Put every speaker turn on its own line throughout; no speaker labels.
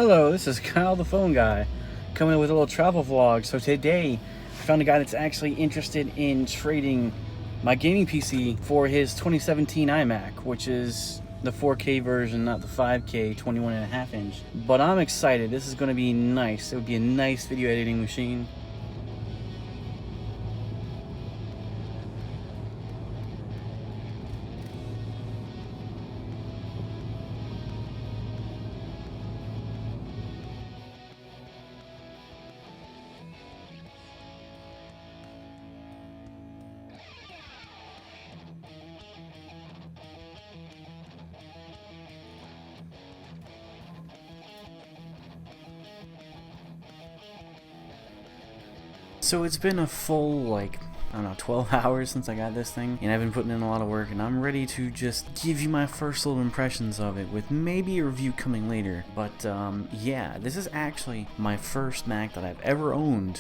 Hello, this is Kyle the Phone Guy, coming with a little travel vlog. So today, I found a guy that's actually interested in trading my gaming PC for his 2017 iMac, which is the 4K version, not the 5K 21.5 inch. But I'm excited. This is going to be nice. It would be a nice video editing machine. So it's been a full, I don't know, 12 hours since I got this thing, and I've been putting in a lot of work, and I'm ready to just give you my first little impressions of it, with maybe a review coming later. But yeah, this is actually my first Mac that I've ever owned.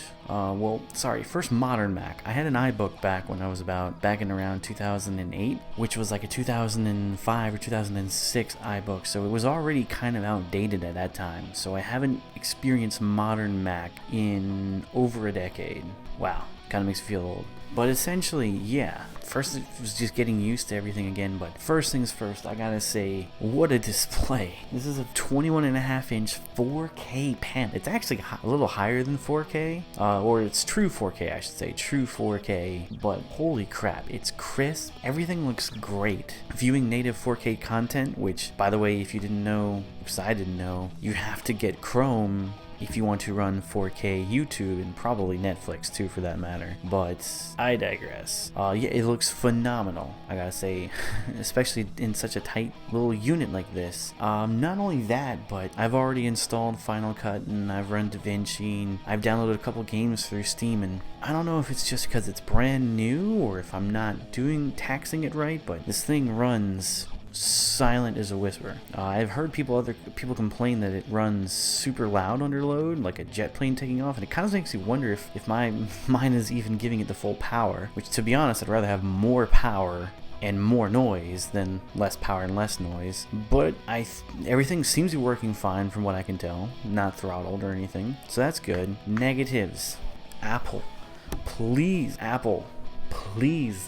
First modern Mac. I had an iBook back when I was back in around 2008, which was like a 2005 or 2006 iBook, so it was already kind of outdated at that time. So I haven't experienced modern Mac in over a decade. Wow. Kind of makes me feel old. But essentially, yeah, first it was just getting used to everything again, but first things first, I gotta say, what a display. This is a 21.5 inch 4K panel. It's actually a little higher than 4K, or it's true 4K, I should say, true 4K, but holy crap, it's crisp, everything looks great. Viewing native 4K content, which, by the way, if you didn't know, because I didn't know, you have to get Chrome if you want to run 4K YouTube, and probably Netflix too for that matter. But I digress. Yeah, it looks phenomenal, I gotta say, especially in such a tight little unit like this. Not only that, but I've already installed Final Cut, and I've run DaVinci, and I've downloaded a couple games through Steam, and I don't know if it's just because it's brand new or if I'm not taxing it right, but this thing runs silent as a whisper. I've heard other people complain that it runs super loud under load, like a jet plane taking off, and it kind of makes me wonder if mine is even giving it the full power, which, to be honest, I'd rather have more power and more noise than less power and less noise. But everything seems to be working fine from what I can tell, not throttled or anything, so that's good. Negatives. Apple, please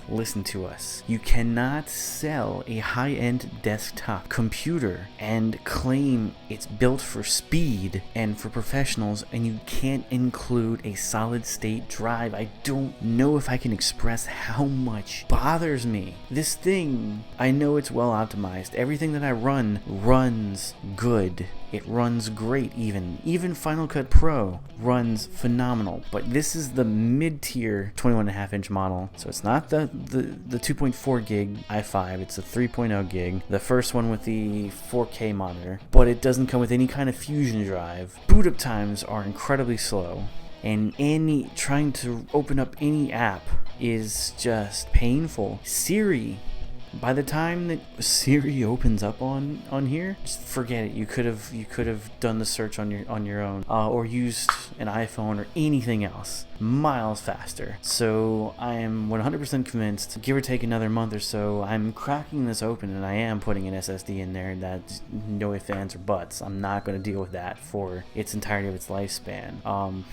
listen to us. You cannot sell a high-end desktop computer and claim it's built for speed and for professionals, and you can't include a solid-state drive. I don't know if I can express how much bothers me. This thing, I know it's well optimized. Everything that I run runs good. It runs great. Even Final Cut Pro runs phenomenal, but this is the mid-tier 21.5 inch model, so it's not the 2.4 gig i5, it's a 3.0 gig, the first one with the 4K monitor, but it doesn't come with any kind of fusion drive. Boot up times are incredibly slow, and trying to open up any app is just painful. Siri, by the time that Siri opens up on here, just forget it. You could have done the search on your own, or used an iPhone or anything else miles faster. So I am 100% convinced, give or take another month or so, I'm cracking this open, and I am putting an SSD in there. That's no ifs, ands, or buts. I'm not going to deal with that for its entirety of its lifespan.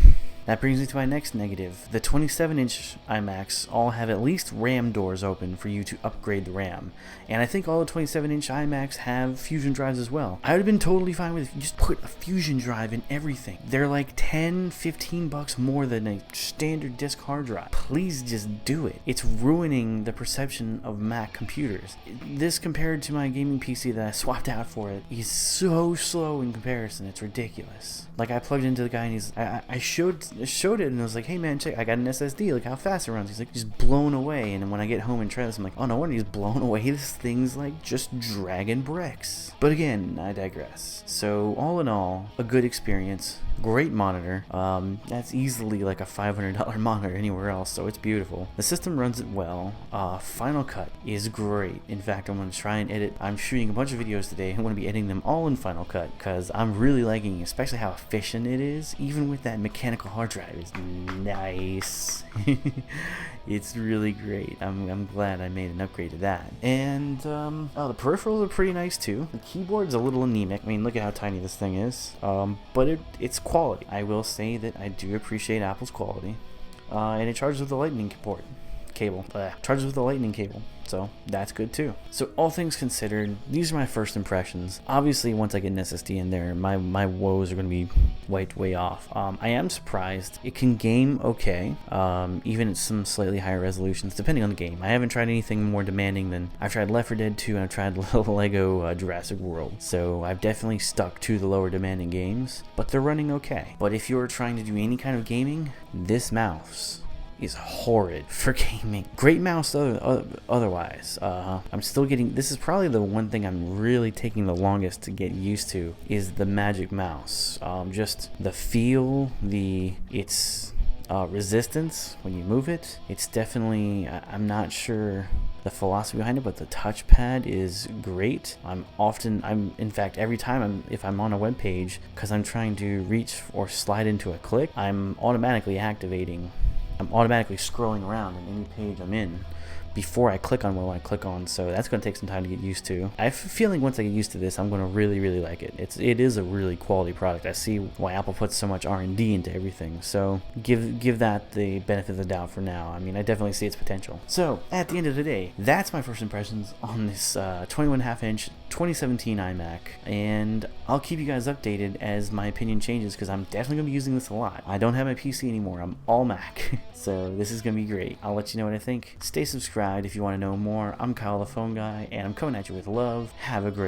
That brings me to my next negative. The 27-inch iMacs all have at least RAM doors open for you to upgrade the RAM. And I think all the 27-inch iMacs have fusion drives as well. I would have been totally fine with if you just put a fusion drive in everything. They're like 10, 15 bucks more than a standard disk hard drive. Please just do it. It's ruining the perception of Mac computers. This, compared to my gaming PC that I swapped out for it, is so slow in comparison. It's ridiculous. Like, I plugged into the guy, and I showed it, and I was like, hey man, check, I got an SSD, look how fast it runs. He's like, just blown away. And then when I get home and try this, I'm like, oh, no wonder he's blown away. This thing's like just dragging bricks. But again, I digress. So all in all, a good experience. Great monitor. That's easily like a $500 monitor anywhere else, so it's beautiful. The system runs it well. Final Cut is great. In fact, I'm going to try and edit. I'm shooting a bunch of videos today. I'm going to be editing them all in Final Cut because I'm really liking, especially how efficient it is, even with that mechanical hardware hard drive is nice. It's really great. I'm glad I made an upgrade to that. And the peripherals are pretty nice too. The keyboard's a little anemic. I mean, look at how tiny this thing is. But it's quality. I will say that I do appreciate Apple's quality. And it charges with the lightning cable. Charges with the lightning cable. So that's good too. So all things considered, these are my first impressions. Obviously, once I get an SSD in there, my woes are going to be wiped way off. I am surprised. It can game okay, even at some slightly higher resolutions, depending on the game. I haven't tried anything more demanding than I've tried Left 4 Dead 2 and I've tried Lego Jurassic World. So I've definitely stuck to the lower demanding games, but they're running okay. But if you're trying to do any kind of gaming, this mouse is horrid for gaming. Great mouse otherwise. I'm still getting, this is probably the one thing I'm really taking the longest to get used to, is the Magic Mouse. Just the feel, its resistance when you move it. It's definitely, I'm not sure the philosophy behind it, but the touchpad is great. In fact, every time if I'm on a web page, because I'm trying to reach or slide into a click, I'm automatically scrolling around in any page I'm in before I click on what I want to click on, so that's going to take some time to get used to. I have a feeling once I get used to this, I'm going to really, really like it. It is a really quality product. I see why Apple puts so much R&D into everything, so give that the benefit of the doubt for now. I mean, I definitely see its potential. So, at the end of the day, that's my first impressions on this 21.5-inch 2017 iMac, and I'll keep you guys updated as my opinion changes, because I'm definitely going to be using this a lot. I don't have my PC anymore. I'm all Mac. So this is going to be great. I'll let you know what I think. Stay subscribed if you want to know more. I'm Kyle the Phone Guy, and I'm coming at you with love. Have a great